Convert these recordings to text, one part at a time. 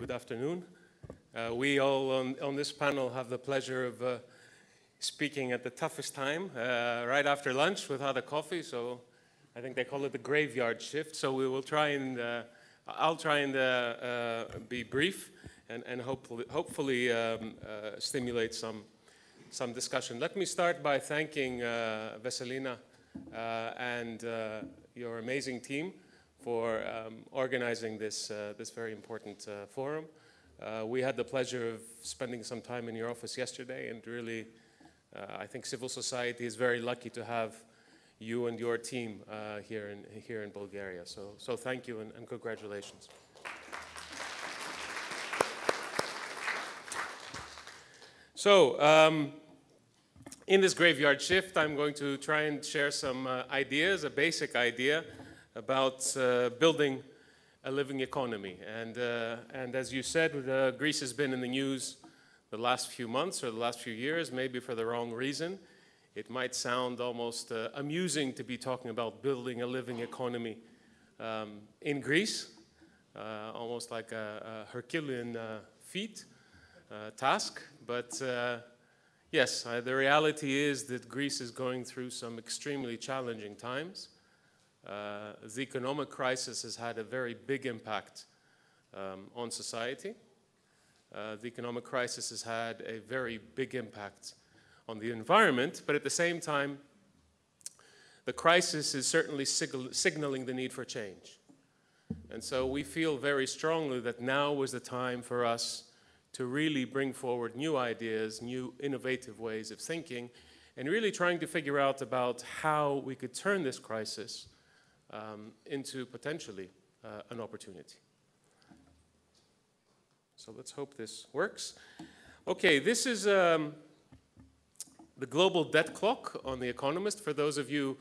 Good afternoon. We all on this panel have the pleasure of speaking at the toughest time, right after lunch without a coffee, so I think they call it the graveyard shift. So we will try and, I'll try and be brief and hopefully stimulate some discussion. Let me start by thanking Veselina and your amazing team for organizing this very important forum. We had the pleasure of spending some time in your office yesterday, and really, I think civil society is very lucky to have you and your team here in Bulgaria. So thank you and congratulations. So in this graveyard shift, I'm going to try and share some ideas, a basic idea about building a living economy. And as you said, Greece has been in the news the last few months or the last few years, maybe for the wrong reason. It might sound almost amusing to be talking about building a living economy in Greece, almost like a Herculean feat, task. But yes, the reality is that Greece is going through some extremely challenging times. The economic crisis has had a very big impact on society. The economic crisis has had a very big impact on the environment, but at the same time, the crisis is certainly signaling the need for change. And so we feel very strongly that now is the time for us to really bring forward new ideas, new innovative ways of thinking, and really trying to figure out about how we could turn this crisis into potentially an opportunity. So let's hope this works. Okay, this is the global debt clock on The Economist. For those of you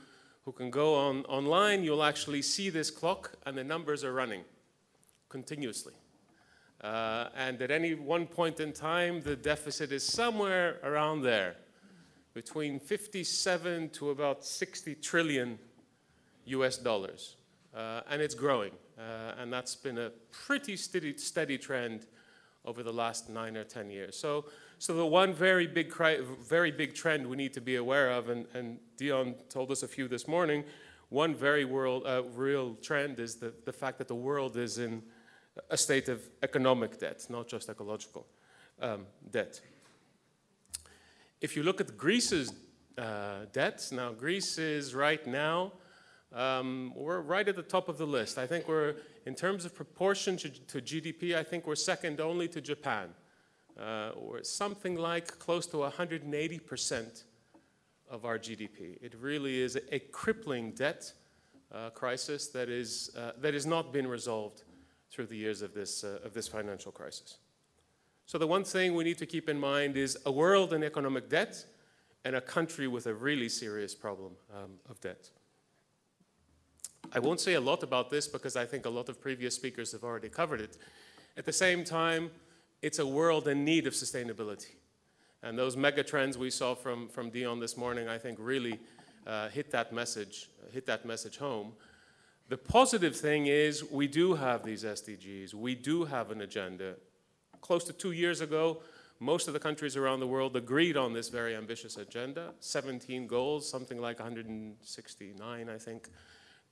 who can go online, you'll actually see this clock, and the numbers are running continuously. And at any one point in time, the deficit is somewhere around there, between 57 to about 60 trillion US dollars, and it's growing, and that's been a pretty steady trend over the last 9 or 10 years. So the one very big trend we need to be aware of, and Dion told us a few this morning, one very real trend is the fact that the world is in a state of economic debt, not just ecological debt. If you look at Greece's debt, now Greece is right now, we're right at the top of the list. I think we're, in terms of proportion to GDP, I think we're second only to Japan. We're something like close to 180% of our GDP. It really is a crippling debt crisis that has not been resolved through the years of this financial crisis. So the one thing we need to keep in mind is a world in economic debt and a country with a really serious problem of debt. I won't say a lot about this because I think a lot of previous speakers have already covered it. At the same time, it's a world in need of sustainability. And those mega trends we saw from Dion this morning, I think really hit that message home. The positive thing is we do have these SDGs. We do have an agenda. Close to 2 years ago, most of the countries around the world agreed on this very ambitious agenda, 17 goals, something like 169, I think,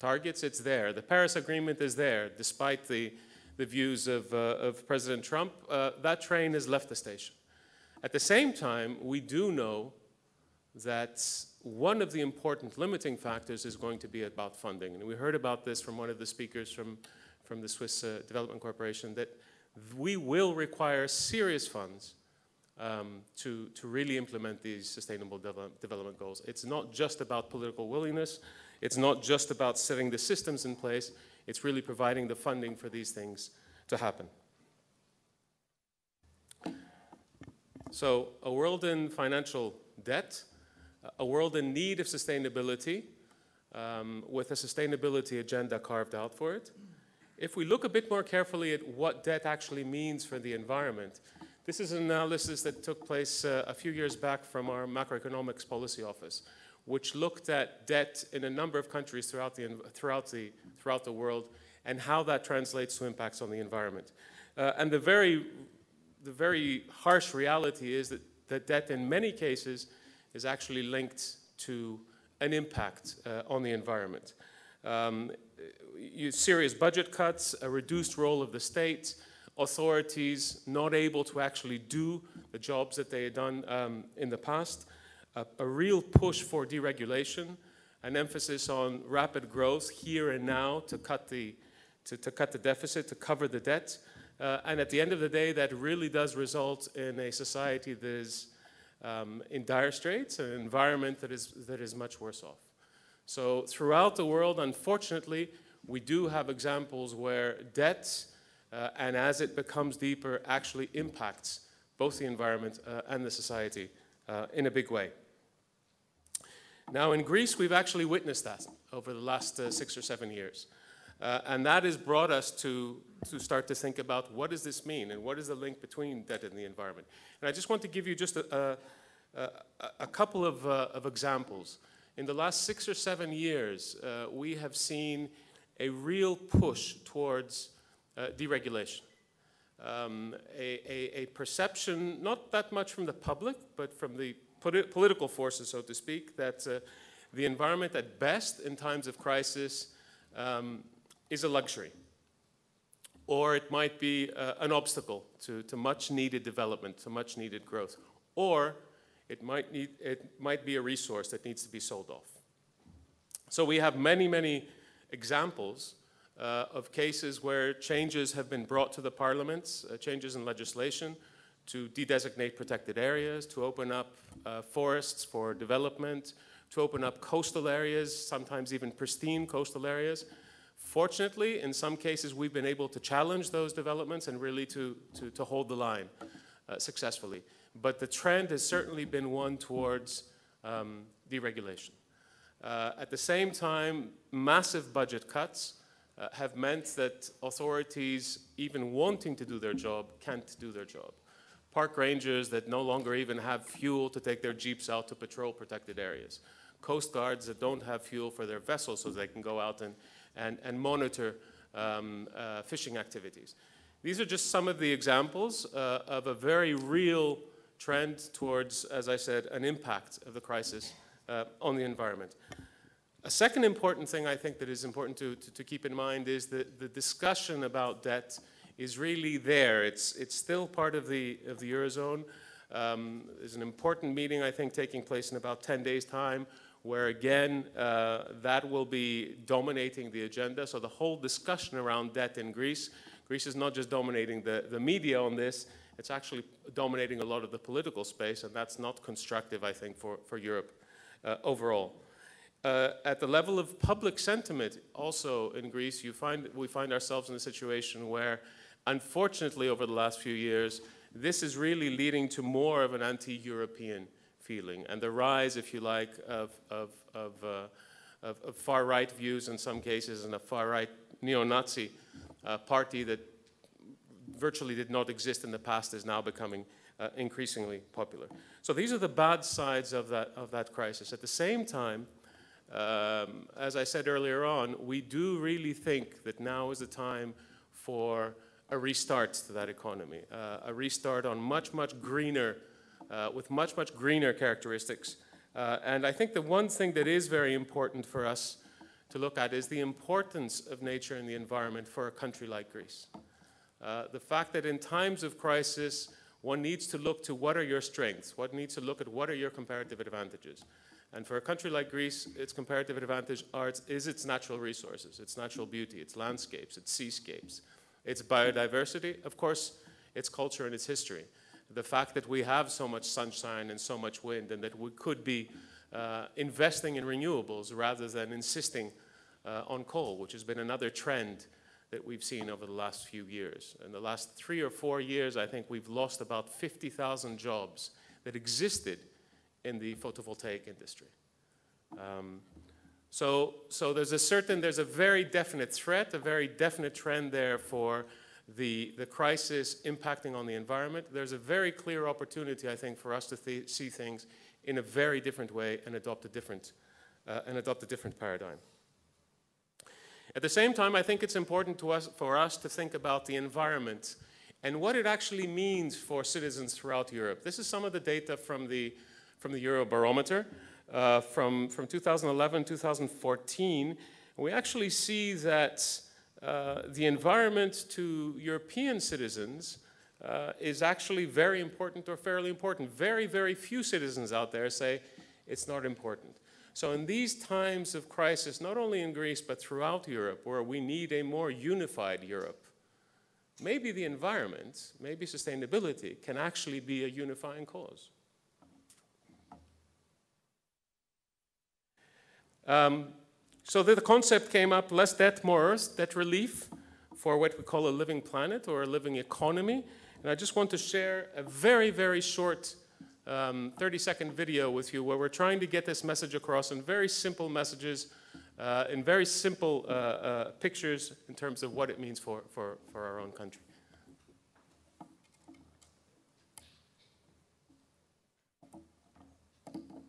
targets. It's there. The Paris Agreement is there, despite the views of President Trump. That train has left the station. At the same time, we do know that one of the important limiting factors is going to be about funding. And we heard about this from one of the speakers from the Swiss Development Corporation, that we will require serious funds to really implement these sustainable development goals. It's not just about political willingness. It's not just about setting the systems in place. It's really providing the funding for these things to happen. So a world in financial debt, a world in need of sustainability, with a sustainability agenda carved out for it. If we look a bit more carefully at what debt actually means for the environment, this is an analysis that took place a few years back from our macroeconomics policy office, which looked at debt in a number of countries throughout the world and how that translates to impacts on the environment. And the very harsh reality is that debt in many cases is actually linked to an impact on the environment. Serious budget cuts, a reduced role of the state, authorities not able to actually do the jobs that they had done in the past, a real push for deregulation, an emphasis on rapid growth here and now to cut the deficit, to cover the debt. And at the end of the day, that really does result in a society that is in dire straits, an environment that is much worse off. So throughout the world, unfortunately, we do have examples where debt, and as it becomes deeper, actually impacts both the environment and the society in a big way. Now in Greece, we've actually witnessed that over the last 6 or 7 years. And that has brought us to start to think about what does this mean and what is the link between debt and the environment. And I just want to give you just a couple of examples. In the last 6 or 7 years, we have seen a real push towards deregulation. A perception, not that much from the public, but from the political forces, so to speak, that the environment at best in times of crisis is a luxury. Or it might be an obstacle to much needed development, to much needed growth. Or it might be a resource that needs to be sold off. So we have many, many examples of cases where changes have been brought to the parliaments, changes in legislation to de-designate protected areas, to open up forests for development, to open up coastal areas, sometimes even pristine coastal areas. Fortunately, in some cases, we've been able to challenge those developments and really to hold the line successfully. But the trend has certainly been one towards deregulation. At the same time, massive budget cuts have meant that authorities, even wanting to do their job, can't do their job. Park rangers that no longer even have fuel to take their jeeps out to patrol protected areas. Coast guards that don't have fuel for their vessels so they can go out and monitor fishing activities. These are just some of the examples of a very real trend towards, as I said, an impact of the crisis on the environment. A second important thing I think that is important to keep in mind is that the discussion about debt is really there. It's still part of the Eurozone. There's an important meeting, I think, taking place in about 10 days' time, where again, that will be dominating the agenda. So the whole discussion around debt in Greece is not just dominating the media on this, it's actually dominating a lot of the political space, and that's not constructive, I think, for Europe overall. At the level of public sentiment, also in Greece, we find ourselves in a situation where, unfortunately, over the last few years, this is really leading to more of an anti-European feeling, and the rise, if you like, of far-right views in some cases, and a far-right neo-Nazi party that virtually did not exist in the past is now becoming increasingly popular. So these are the bad sides of that crisis. At the same time, as I said earlier on, we do really think that now is the time for a restart to that economy, a restart on much greener, with much greener characteristics. And I think the one thing that is very important for us to look at is the importance of nature and the environment for a country like Greece. The fact that in times of crisis, one needs to look to what are your strengths, one needs to look at what are your comparative advantages. And for a country like Greece, its comparative advantage is its natural resources, its natural beauty, its landscapes, its seascapes, its biodiversity, of course, its culture and its history. The fact that we have so much sunshine and so much wind, and that we could be investing in renewables rather than insisting on coal, which has been another trend that we've seen over the last few years. In the last 3 or 4 years, I think we've lost about 50,000 jobs that existed in the photovoltaic industry. So there's a very definite threat, a very definite trend there for the crisis impacting on the environment. There's a very clear opportunity, I think, for us to see things in a very different way and adopt a different paradigm. At the same time, I think it's important for us to think about the environment and what it actually means for citizens throughout Europe. This is some of the data from the Eurobarometer from 2011, 2014. We actually see that the environment to European citizens is actually very important or fairly important. Very, very few citizens out there say it's not important. So in these times of crisis, not only in Greece, but throughout Europe, where we need a more unified Europe, maybe the environment, maybe sustainability can actually be a unifying cause. So the concept came up, less debt, more earth, debt relief for what we call a living planet or a living economy. And I just want to share a very, very short 30-second video with you where we're trying to get this message across in very simple messages, in very simple pictures in terms of what it means for our own country.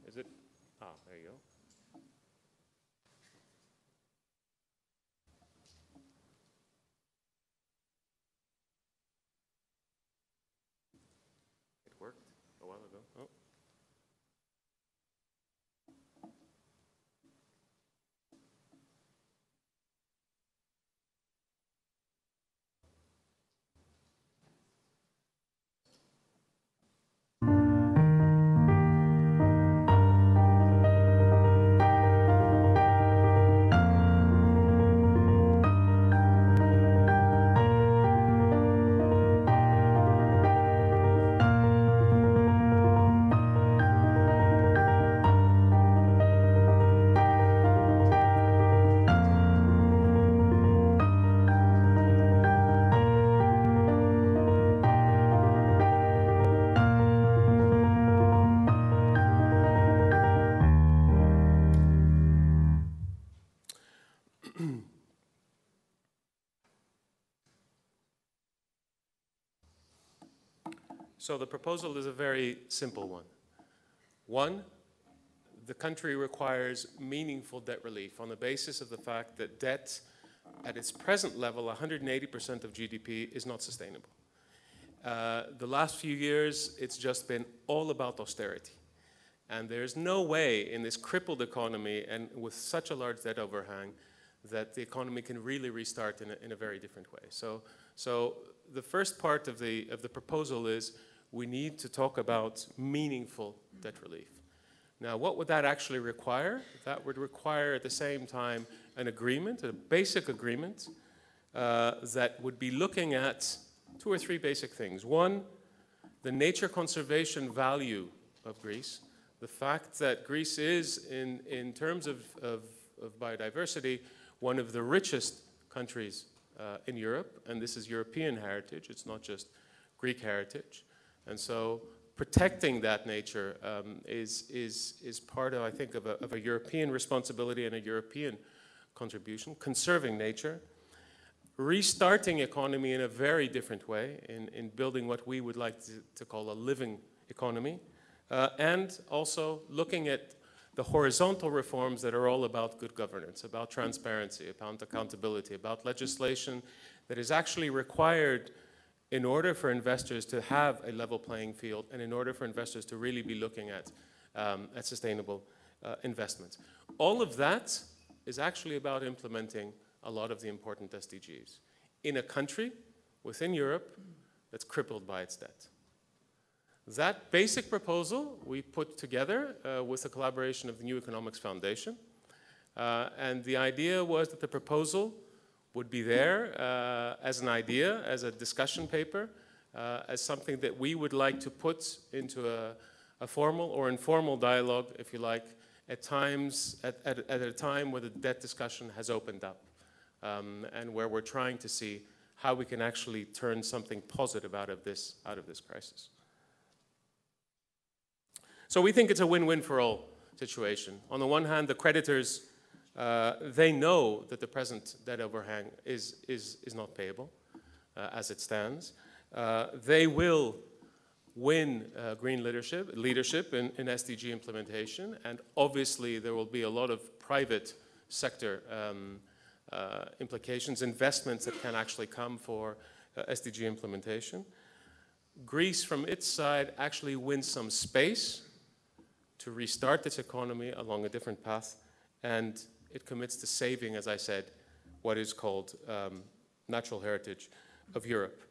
Is it? Ah, there you go. It worked a while ago. Oh. So the proposal is a very simple one. One, the country requires meaningful debt relief on the basis of the fact that debt at its present level, 180% of GDP, is not sustainable. The last few years, it's just been all about austerity. And there's no way in this crippled economy and with such a large debt overhang that the economy can really restart in a very different way. So the first part of the proposal is we need to talk about meaningful debt relief. Now, what would that actually require? That would require at the same time an agreement, a basic agreement, that would be looking at two or three basic things. One, the nature conservation value of Greece, the fact that Greece is, in terms of biodiversity, one of the richest countries in Europe, and this is European heritage, it's not just Greek heritage. And so protecting that nature is part of, I think, of a European responsibility and a European contribution. Conserving nature, restarting economy in a very different way, in building what we would like to call a living economy, and also looking at the horizontal reforms that are all about good governance, about transparency, about accountability, about legislation that is actually required in order for investors to have a level playing field and in order for investors to really be looking at sustainable investments. All of that is actually about implementing a lot of the important SDGs in a country within Europe that's crippled by its debt. That basic proposal we put together with the collaboration of the New Economics Foundation. And the idea was that the proposal would be there as an idea, as a discussion paper, as something that we would like to put into a formal or informal dialogue, if you like, at a time where the debt discussion has opened up and where we're trying to see how we can actually turn something positive out of this crisis. So we think it's a win-win for all situation. On the one hand, the creditors, they know that the present debt overhang is not payable as it stands. They will win green leadership in SDG implementation, and obviously there will be a lot of private sector implications, investments that can actually come for SDG implementation. Greece, from its side, actually wins some space to restart its economy along a different path, and it commits to saving, as I said, what is called natural heritage of Europe.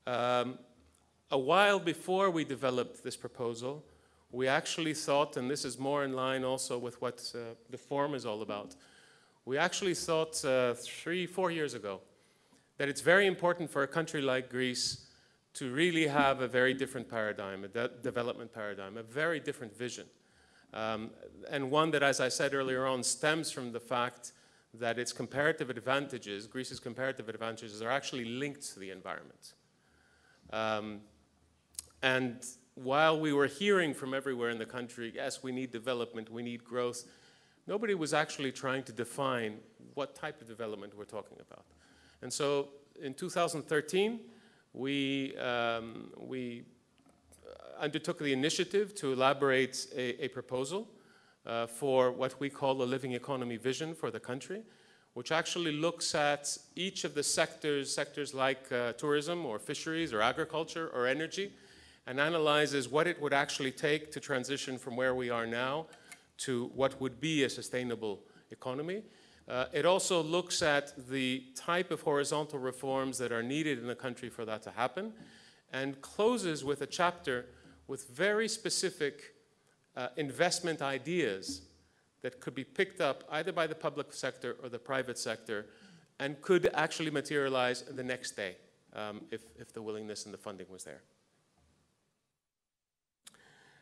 A while before we developed this proposal, we actually thought, and this is more in line also with what the forum is all about, we actually thought 3-4 years ago that it's very important for a country like Greece to really have a very different paradigm, a development paradigm, a very different vision. And one that, as I said earlier on, stems from the fact that its comparative advantages, Greece's comparative advantages, are actually linked to the environment. And while we were hearing from everywhere in the country, yes, we need development, we need growth, nobody was actually trying to define what type of development we're talking about. And so in 2013, we undertook the initiative to elaborate a proposal for what we call a living economy vision for the country, which actually looks at each of the sectors like tourism or fisheries or agriculture or energy, and analyzes what it would actually take to transition from where we are now to what would be a sustainable economy. It also looks at the type of horizontal reforms that are needed in the country for that to happen, and closes with a chapter with very specific investment ideas that could be picked up either by the public sector or the private sector and could actually materialize the next day if the willingness and the funding was there.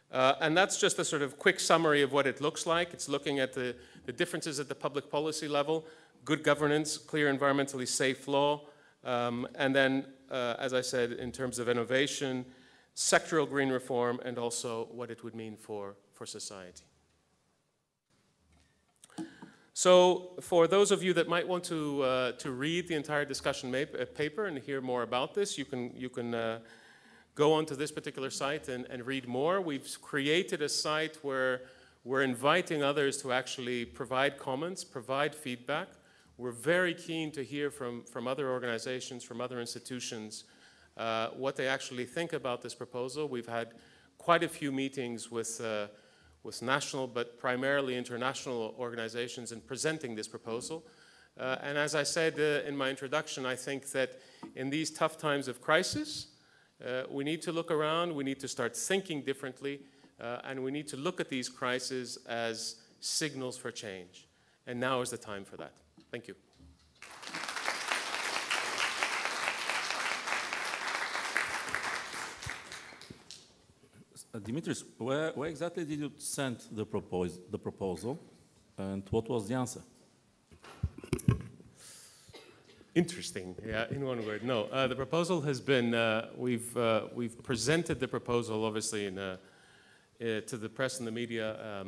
And that's just a sort of quick summary of what it looks like. It's looking at the differences at the public policy level, good governance, clear environmentally safe law, and then, as I said, in terms of innovation, sectoral green reform, and also what it would mean for society. So for those of you that might want to read the entire discussion paper and hear more about this, you can go onto this particular site and read more. We've created a site where we're inviting others to actually provide comments, provide feedback. We're very keen to hear from other organizations, from other institutions, what they actually think about this proposal. We've had quite a few meetings with national, but primarily international organizations in presenting this proposal. And as I said in my introduction, I think that in these tough times of crisis, we need to look around, we need to start thinking differently, and we need to look at these crises as signals for change. And now is the time for that. Thank you. Demetres, where exactly did you send the proposal, and what was the answer? Interesting, yeah, in one word. No, the proposal has been, we've presented the proposal, obviously, to the press and the media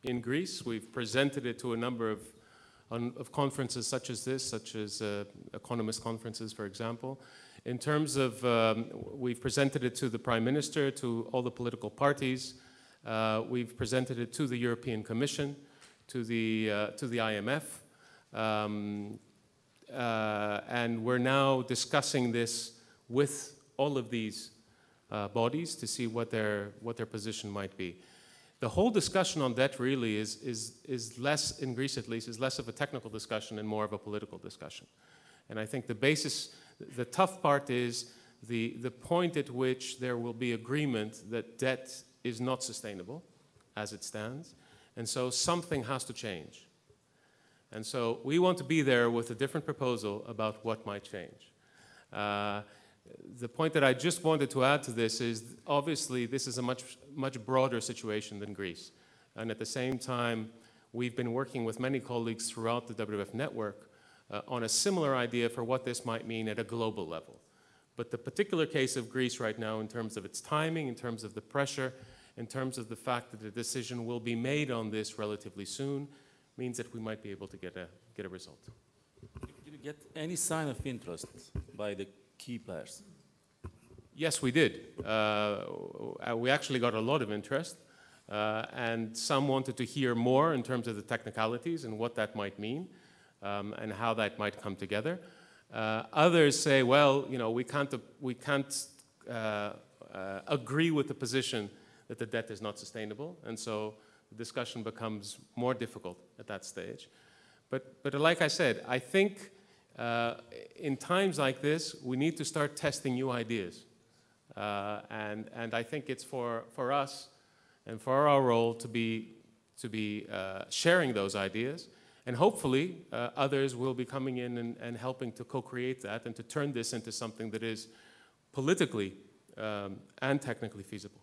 in Greece. We've presented it to a number of conferences such as this, such as economist conferences, for example. In terms of, we've presented it to the Prime Minister, to all the political parties. We've presented it to the European Commission, to the IMF. And we're now discussing this with all of these bodies to see what their position might be. The whole discussion on debt really is less, in Greece at least, is less of a technical discussion and more of a political discussion. And I think the tough part is the point at which there will be agreement that debt is not sustainable as it stands, and so something has to change. And so we want to be there with a different proposal about what might change. The point that I just wanted to add to this is, obviously, this is a much broader situation than Greece. And at the same time, we've been working with many colleagues throughout the WWF network on a similar idea for what this might mean at a global level. But the particular case of Greece right now, in terms of its timing, in terms of the pressure, in terms of the fact that a decision will be made on this relatively soon, means that we might be able to get a result. Did you get any sign of interest by the key players? Yes, we did. We actually got a lot of interest, and some wanted to hear more in terms of the technicalities and what that might mean, and how that might come together. Others say, well, you know, we can't agree with the position that the debt is not sustainable, and so the discussion becomes more difficult at that stage. But like I said, I think in times like this, we need to start testing new ideas. And I think it's for us and for our role to be sharing those ideas. And hopefully, others will be coming in and helping to co-create that and to turn this into something that is politically and technically feasible.